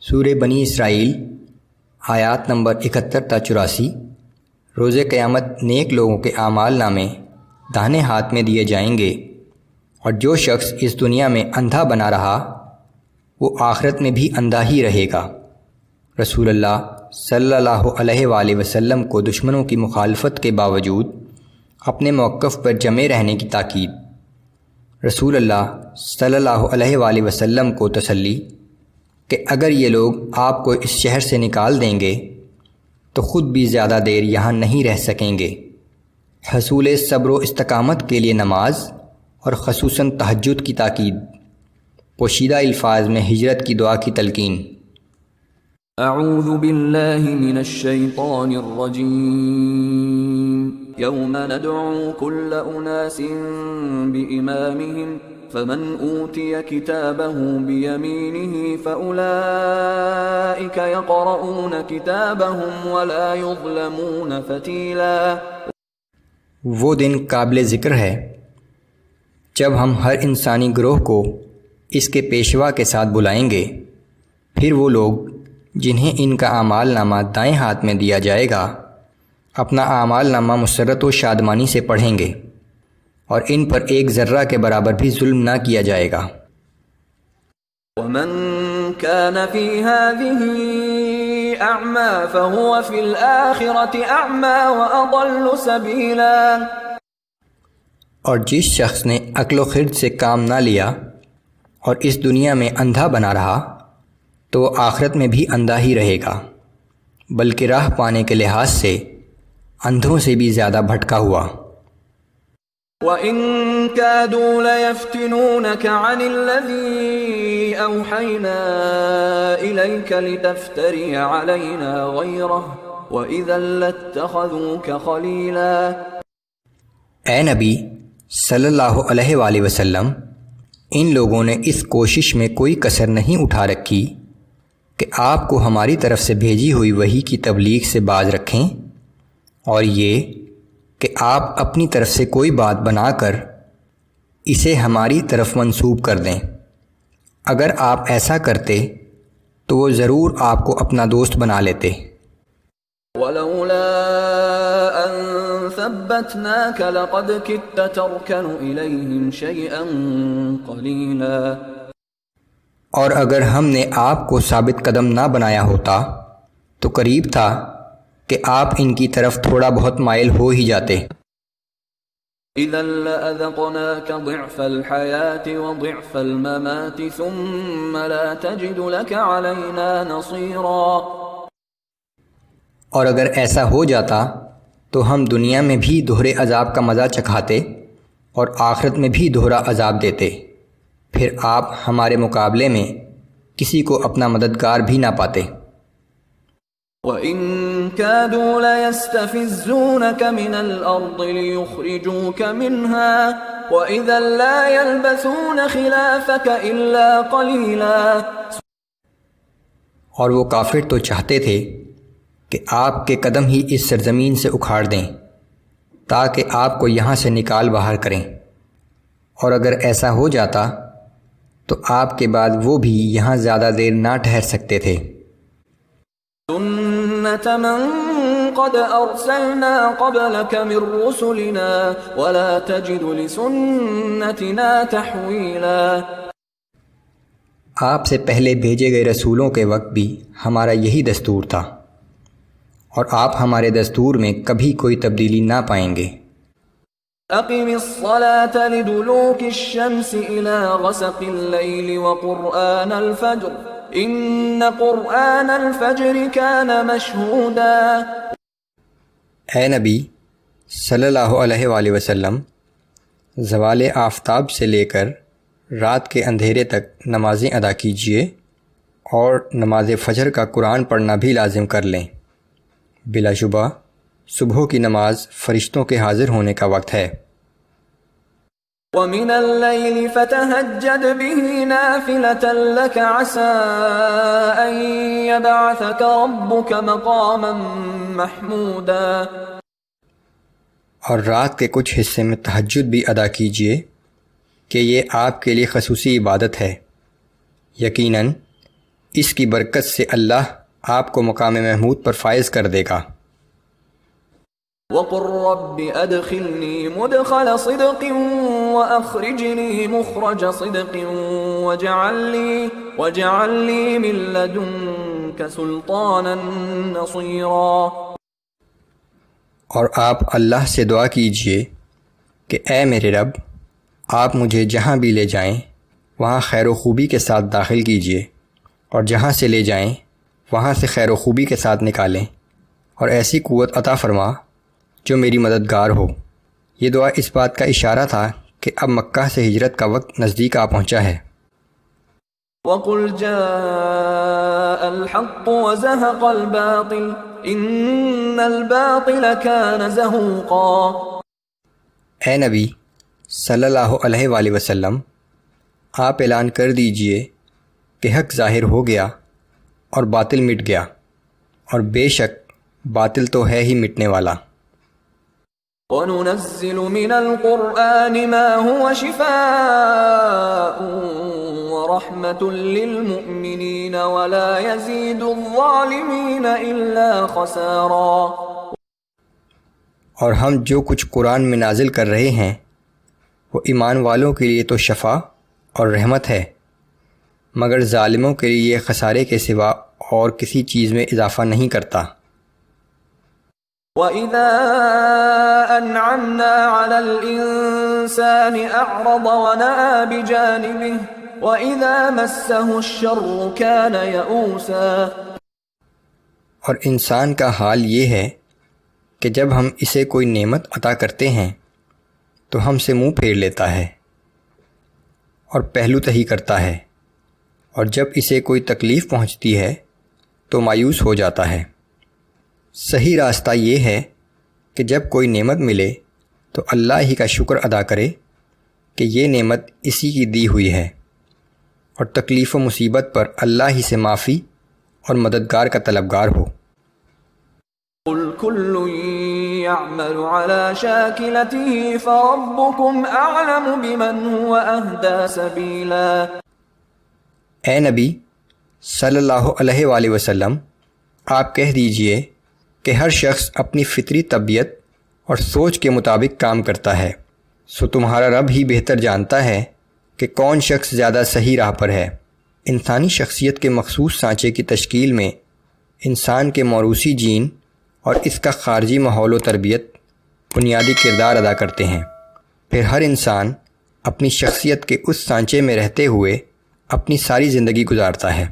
سورہ بنی اسرائیل آیات نمبر 71 تا 84۔ روز قیامت نیک لوگوں کے اعمال نامے داہنے ہاتھ میں دیے جائیں گے، اور جو شخص اس دنیا میں اندھا بنا رہا وہ آخرت میں بھی اندھا ہی رہے گا۔ رسول اللہ صلی اللہ علیہ وآلہ وسلم کو دشمنوں کی مخالفت کے باوجود اپنے موقف پر جمے رہنے کی تاکید۔ رسول اللہ صلی اللہ علیہ وآلہ وسلم کو تسلی کہ اگر یہ لوگ آپ کو اس شہر سے نکال دیں گے تو خود بھی زیادہ دیر یہاں نہیں رہ سکیں گے۔ حصول صبر و استقامت کے لیے نماز اور خصوصاً تہجد کی تاکید۔ پوشیدہ الفاظ میں ہجرت کی دعا کی تلقین۔ اعوذ باللہ من الشیطان الرجیم یوم ندعو کل اناس بامامہم فمن اوتی کتابہ بیمینہ فاولئک یقرؤون کتابہم ولا یظلمون فتیلا۔ وہ دن قابل ذکر ہے جب ہم ہر انسانی گروہ کو اس کے پیشوا کے ساتھ بلائیں گے، پھر وہ لوگ جنہیں ان کا اعمال نامہ دائیں ہاتھ میں دیا جائے گا اپنا اعمال نامہ مسرت و شادمانی سے پڑھیں گے، اور ان پر ایک ذرہ کے برابر بھی ظلم نہ کیا جائے گا۔ ومن كان في هذه اعمى فهو في الآخرة اعمى واضل سبيلا۔ اور جس شخص نے عقل و خرد سے کام نہ لیا اور اس دنیا میں اندھا بنا رہا تو وہ آخرت میں بھی اندھا ہی رہے گا، بلکہ راہ پانے کے لحاظ سے اندھوں سے بھی زیادہ بھٹکا ہوا۔ وَإِن كَادُوا لَيَفْتِنُونَكَ عَنِ الَّذِي أَوْحَيْنَا إِلَيْكَ لِتَفْتَرِيَ عَلَيْنَا غَيْرَهُ وَإِذًا لَاتَّخَذُوكَ خَلِيلًا۔ اے نبی صلی اللہ علیہ وآلہ وسلم، ان لوگوں نے اس کوشش میں کوئی کسر نہیں اٹھا رکھی کہ آپ کو ہماری طرف سے بھیجی ہوئی وحی کی تبلیغ سے باز رکھیں، اور یہ کہ آپ اپنی طرف سے کوئی بات بنا کر اسے ہماری طرف منسوب کر دیں۔ اگر آپ ایسا کرتے تو وہ ضرور آپ کو اپنا دوست بنا لیتے۔ وَلَوْلَا أَن ثَبَّتْنَاكَ لَقَدْ كِدتَّ تَرْكَنُ إِلَيْهِمْ شَيْئًا قَلِيلًا۔ اور اگر ہم نے آپ کو ثابت قدم نہ بنایا ہوتا تو قریب تھا کہ آپ ان کی طرف تھوڑا بہت مائل ہو ہی جاتے۔ إِذًا لَأَذَقْنَاكَ ضِعْفَ الْحَيَاةِ وَضِعْفَ الْمَمَاتِ ثُمَّ لَا تَجِدُ لَكَ عَلَيْنَا نَصِيرًا۔ اور اگر ایسا ہو جاتا تو ہم دنیا میں بھی دوہرے عذاب کا مزہ چکھاتے اور آخرت میں بھی دوہرا عذاب دیتے، پھر آپ ہمارے مقابلے میں کسی کو اپنا مددگار بھی نہ پاتے۔ وَإِن كَادُوا لَيَسْتَفِزُّونَكَ مِنَ الْأَرْضِ لِيُخْرِجُوكَ مِنْهَا وَإِذًا لَا يَلْبَثُونَ خِلَافَكَ إِلَّا قَلِيلًا۔ اور وہ کافر تو چاہتے تھے کہ آپ کے قدم ہی اس سرزمین سے اکھاڑ دیں تاکہ آپ کو یہاں سے نکال باہر کریں، اور اگر ایسا ہو جاتا تو آپ کے بعد وہ بھی یہاں زیادہ دیر نہ ٹھہر سکتے تھے۔ سُنَّتَ مَن قَدْ أَرْسَلْنَا قَبْلَكَ مِن رُّسُلِنَا وَلَا تَجِدُ لِسُنَّتِنَا تَحْوِيلًا۔ آپ سے پہلے بھیجے گئے رسولوں کے وقت بھی ہمارا یہی دستور تھا، اور آپ ہمارے دستور میں کبھی کوئی تبدیلی نہ پائیں گے۔ اقم الصلاة لدلوك الشمس الى غسق الليل وقرآن الفجر ان قرآن الفجر كان مشهودا۔ اے نبی صلی اللہ علیہ وآلہ وسلم، زوال آفتاب سے لے کر رات کے اندھیرے تک نمازیں ادا کیجیے، اور نماز فجر کا قرآن پڑھنا بھی لازم کر لیں۔ بلا شبہ صبح کی نماز فرشتوں کے حاضر ہونے کا وقت ہے۔ وَمِنَ اللَّيْلِ فَتَهَجَّدْ بِهِ نَافِلَةً لَكَ عَسَىٰ أَن يَبْعَثَكَ رَبُّكَ مَقَامًا مَحْمُودًا۔ اور رات کے کچھ حصے میں تہجد بھی ادا کیجیے کہ یہ آپ کے لیے خصوصی عبادت ہے۔ یقیناً اس کی برکت سے اللہ آپ کو مقام محمود پر فائز کر دے گا۔ وَقُلْ رَبِّ أَدْخِلْنِي مُدْخَلَ صِدْقٍ وَأَخْرِجْنِي مُخْرَجَ صِدْقٍ وَاجْعَلْ لِي مِن لَّدُنكَ سُلْطَانًا نَّصِيرًا۔ اور آپ اللہ سے دعا کیجئے کہ اے میرے رب، آپ مجھے جہاں بھی لے جائیں وہاں خیر و خوبی کے ساتھ داخل کیجئے، اور جہاں سے لے جائیں وہاں سے خیر و خوبی کے ساتھ نکالیں، اور ایسی قوت عطا فرما جو میری مددگار ہو۔ یہ دعا اس بات کا اشارہ تھا کہ اب مکہ سے ہجرت کا وقت نزدیک آ پہنچا ہے۔ وَقُلْ جَاءَ الْحَقُّ وَزَهَقَ الْبَاطِلُ إِنَّ الْبَاطِلَ كَانَ زَهُوقًا۔ اے نبی صلی اللہ علیہ وآلہ وسلم، آپ اعلان کر دیجئے کہ حق ظاہر ہو گیا اور باطل مٹ گیا، اور بے شک باطل تو ہے ہی مٹنے والا۔ وَنُنَزِّلُ مِنَ الْقُرْآنِ مَا هُوَ شِفَاءٌ وَرَحْمَةٌ لِّلْمُؤْمِنِينَ وَلَا يَزِيدُ الظَّالِمِينَ إِلَّا خَسَارًا۔ اور ہم جو کچھ قرآن میں نازل کر رہے ہیں وہ ایمان والوں کے لیے تو شفا اور رحمت ہے، مگر ظالموں کے لیے یہ خسارے کے سوا اور کسی چیز میں اضافہ نہیں کرتا۔ وَإِذَا أَنْعَمْنَا عَلَى الْإِنسَانِ أَعْرَضَ وَنَأَىٰ بِجَانِبِهِ وَإِذَا مَسَّهُ الشَّرُّ كَانَ يَئُوسًا۔ اور انسان کا حال یہ ہے کہ جب ہم اسے کوئی نعمت عطا کرتے ہیں تو ہم سے منہ پھیر لیتا ہے اور پہلو تہی کرتا ہے، اور جب اسے کوئی تکلیف پہنچتی ہے تو مایوس ہو جاتا ہے۔ صحیح راستہ یہ ہے کہ جب کوئی نعمت ملے تو اللہ ہی کا شکر ادا کرے کہ یہ نعمت اسی کی دی ہوئی ہے، اور تکلیف و مصیبت پر اللہ ہی سے معافی اور مددگار کا طلبگار ہو۔ قُلْ كُلٌّ يَعْمَلُ عَلَى شَاكِلَتِهِ فَرَبُّكُمْ أَعْلَمُ بِمَنْ هُوَ أَهْدَىٰ سَبِيلًا۔ اے نبی صلی اللہ علیہ وآلہ وسلم، آپ کہہ دیجئے کہ ہر شخص اپنی فطری طبیعت اور سوچ کے مطابق کام کرتا ہے، سو تمہارا رب ہی بہتر جانتا ہے کہ کون شخص زیادہ صحیح راہ پر ہے۔ انسانی شخصیت کے مخصوص سانچے کی تشکیل میں انسان کے موروثی جین اور اس کا خارجی ماحول و تربیت بنیادی کردار ادا کرتے ہیں۔ پھر ہر انسان اپنی شخصیت کے اس سانچے میں رہتے ہوئے اپنی ساری زندگی گزارتا ہے۔